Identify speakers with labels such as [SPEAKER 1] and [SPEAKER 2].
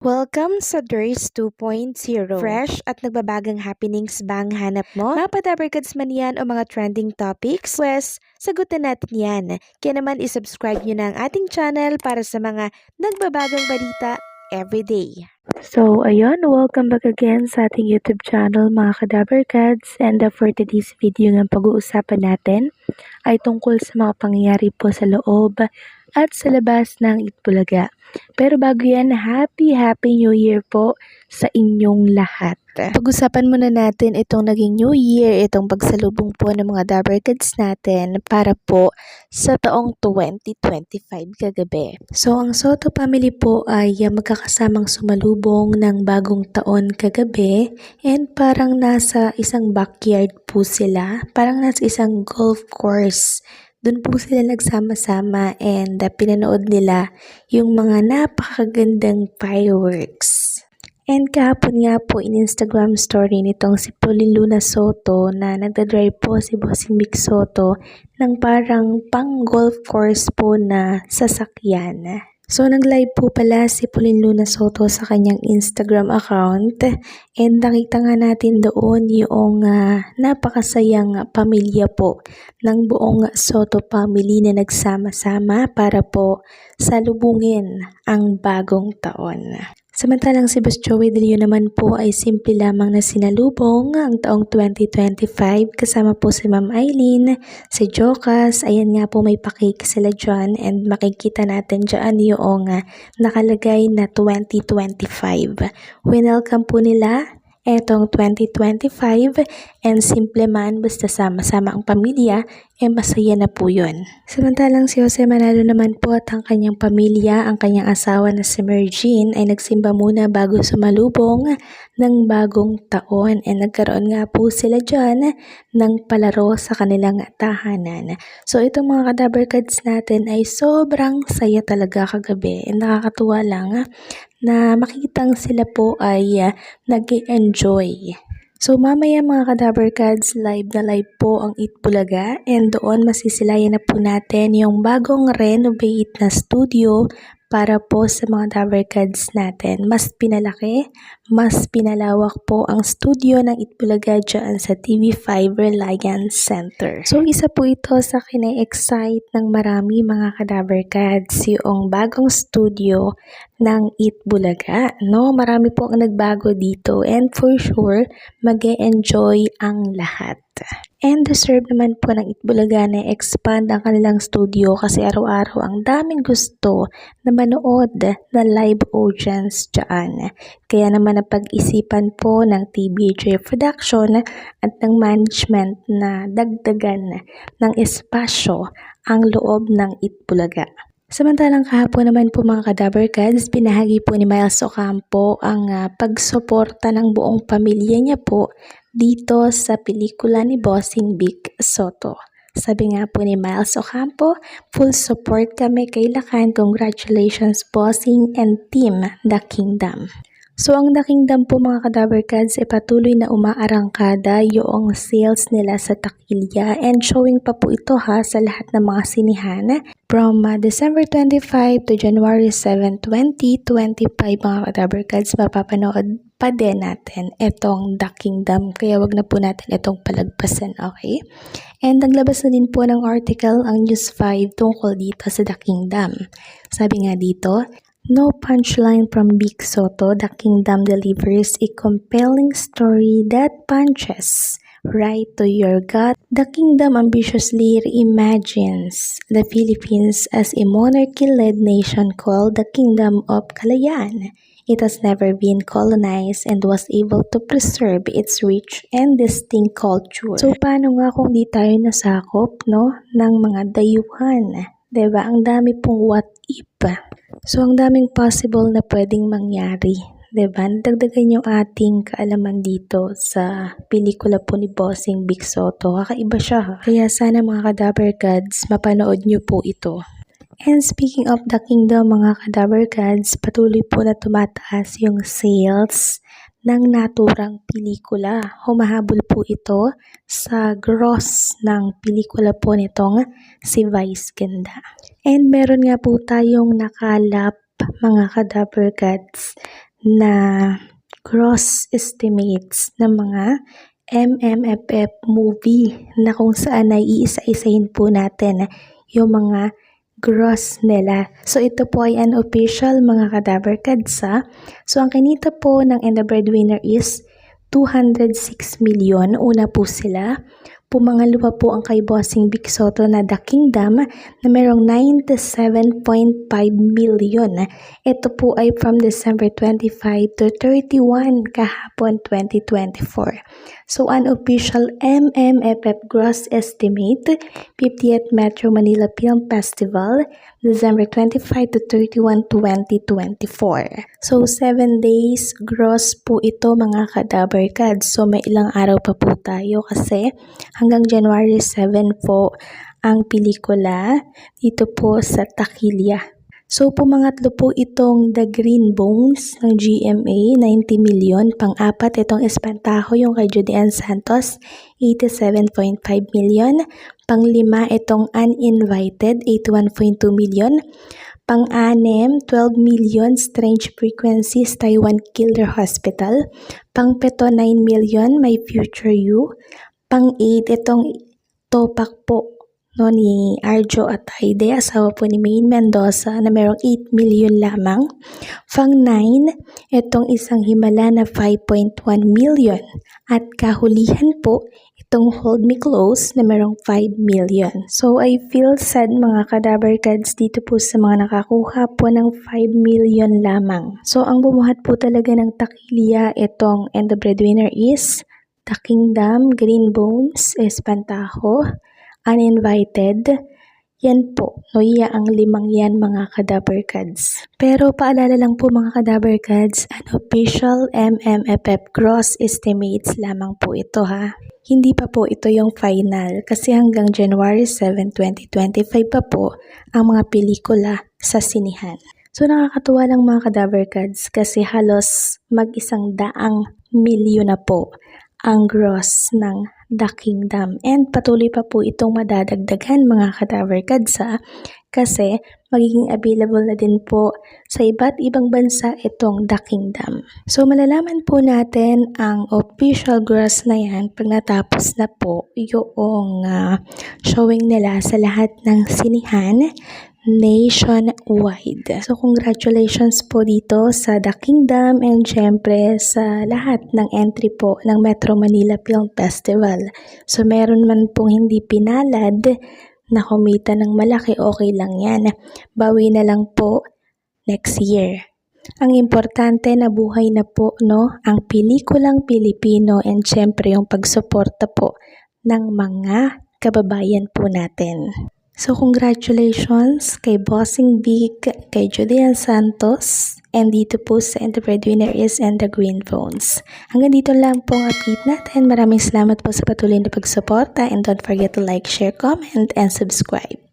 [SPEAKER 1] Welcome sa Durs 2.0. Fresh at nagbabagang happenings bang hanap mo? Mga padabarkads man yan o mga trending topics? Pwes, sagutin natin yan. Kaya naman isubscribe nyo na ang ating channel para sa mga nagbabagang balita everyday.
[SPEAKER 2] So, ayun, welcome back again sa ating YouTube channel mga Kadabarkads. And for today's video ng pag-uusapan natin ay tungkol sa mga pangyayari po sa loob at sa labas ng Itbulaga. Pero bago yan, Happy New Year po sa inyong lahat. Pag-usapan muna natin itong naging New Year, itong pagsalubong po ng mga Dabarkads natin para po sa taong 2025 kagabi. So, ang Soto family po ay magkakasamang sumalubong ng bagong taon kagabi and parang nasa isang backyard po sila, parang nasa isang golf course. Doon po sila nagsama-sama and pinanood nila yung mga napakagandang fireworks. And kahapon nga po in-Instagram story nitong si Pauline Luna Soto na nagdadrive po si Bossing Vic Soto ng parang pang golf course po na sasakyan. So, nag-live po pala si Pauline Luna Soto sa kanyang Instagram account and nakita nga natin doon yung napakasayang pamilya po ng buong Soto family na nagsama-sama para po salubungin ang bagong taon. Samantalang si Boss Joey De Leon naman po ay simple lamang na sinalubong ang taong 2025 kasama po si Ma'am Eileen, si Jocas, ayan nga po may pa-cake sila dyan and makikita natin dyan yung nakalagay na 2025. Winelcome po nila etong 2025 and simple man basta sama-sama ang pamilya masaya na po yun. Samantalang si Jose Manalo naman po at ang kanyang pamilya, ang kanyang asawa na si Mergine ay nagsimba muna bago sumalubong ng bagong taon and nagkaroon nga po sila dyan ng palaro sa kanilang tahanan. So itong mga Kadabarkads natin ay sobrang saya talaga kagabi and nakakatuwa lang na makitang sila po ay nag-enjoy. So mamaya mga Kadabarkads, live na live po ang Itbulaga and doon masisilayan na po natin yung bagong renovate na studio para po sa mga Dabarkads natin. Mas pinalaki, mas pinalawak po ang studio ng Itbulaga dyan sa TV5 Reliance Center. So isa po ito sa kine-excite ng marami mga Kadabarkads, yung bagong studio ng Itbulaga. No? Marami po ang nagbago dito and for sure mag-e-enjoy ang lahat. And deserve naman po ng Itbulaga na expand ang kanilang studio kasi araw-araw ang daming gusto na manood na live audience dyan. Kaya naman napag-isipan po ng TBJ Production at ng management na dagdagan ng espasyo ang loob ng Itbulaga. Samantalang kahapon naman po mga Kadabarkads, binahagi po ni Miles Ocampo ang pagsuporta ng buong pamilya niya po dito sa pelikula ni Bossing Vic Soto. Sabi nga po ni Miles Ocampo, full support kami kay Lacan. Congratulations Bossing and Team The Kingdom. So ang The Kingdom po mga Kadabarkads ay patuloy na umaarangkada yung sales nila sa takilya and showing pa po ito sa lahat ng mga sinihan from December 25 to January 7, 2025 mga Kadabarkads, mapapanood pa din natin itong The Kingdom kaya wag na po natin itong palagpasan, okay? And naglabas na din po ng article ang News 5 tungkol dito sa The Kingdom. Sabi nga dito, no punchline from Vic Soto, The Kingdom delivers a compelling story that punches right to your gut. The Kingdom ambitiously reimagines the Philippines as a monarchy-led nation called the Kingdom of Kalayaan. It has never been colonized and was able to preserve its rich and distinct culture. So paano nga kung di tayo nasakop ng mga dayuhan? Diba? Ang dami pong what if. So ang daming possible na pwedeng mangyari. Diba? Nadagdagan yung ating kaalaman dito sa pelikula po ni Bossing Vic Soto. Kakaiba siya. Kaya sana mga Kadabarkads, mapanood nyo po ito. And speaking of The Kingdom mga Kadabarkads, patuloy po na tumataas yung sales ng naturang pelikula. Humahabol po ito sa gross ng pelikula po nitong si Vice Ganda. And meron nga po tayong nakalap mga Kadabarkads na gross estimates ng mga MMFF movie na kung saan ay iisa-isahin po natin yung mga gross nila. So ito po ay unofficial mga Kadaver Kads ha. So ang kinita po ng And the Breadwinner is 206 million. Una po sila. Pumangalawa po ang kay Bossing Vic Soto na The Kingdom na merong 97.5 million. Ito po ay from December 25 to 31 kahapon 2024. So unofficial MMFF gross estimate, 50th Metro Manila Film Festival, December 25 to 31, 2024. So 7 days gross po ito mga Kadaver Kads. So may ilang araw pa po tayo kasi hanggang January 7 po ang pelikula dito po sa Takilya. So pumangatlo po itong The Green Bones ng GMA, 90 million. Pang-apat itong Espantajo yung kay Judy Ann Santos, 87.5 million. Pang-lima itong Uninvited, 81.2 million. Pang-anim, 12 million, Strange Frequencies, Taiwan Killer Hospital. Pang-pito, 9 million, My Future You. Pang-8, itong Topak po no, ni Arjo Ataide, asawa po ni Maine Mendoza na merong 8 million lamang. Pang-9, itong Isang Himala na 5.1 million. At kahulihan po, itong Hold Me Close na merong 5 million. So I feel sad mga Kadaver Kads dito po sa mga nakakuha po ng 5 million lamang. So ang bumuhat po talaga ng Takilya itong And the Breadwinner is The Kingdom, Green Bones, Espantajo, Uninvited. Yan po, noya ang limang yan mga Kadaver Kads. Pero paalala lang po mga Kadaver Kads, unofficial MMFF gross estimates lamang po ito ha. Hindi pa po ito yung final kasi hanggang January 7, 2025 pa po ang mga pelikula sa sinihan. So nakakatuwa lang mga Kadaver Kads kasi halos mag-100 milyon na po ang gross ng The Kingdom. And patuloy pa po itong madadagdagan mga Kadaver Kads kasi magiging available na din po sa iba't ibang bansa itong The Kingdom. So malalaman po natin ang official gross na yan pag natapos na po yung showing nila sa lahat ng sinihan nationwide. So congratulations po dito sa The Kingdom and syempre sa lahat ng entry po ng Metro Manila Film Festival. So meron man pong hindi pinalad na kumita ng malaki, okay lang yan. Bawi na lang po next year. Ang importante na buhay na po no ang pelikulang Pilipino and syempre yung pagsuporta po ng mga kababayan po natin. So congratulations kay Bossing Vic, kay Judy Ann Santos, and dito po sa And the Breadwinner is And the Green Bones. Hanggang dito lang po ang update natin. Maraming salamat po sa patuloy na pagsuporta and don't forget to like, share, comment, and subscribe.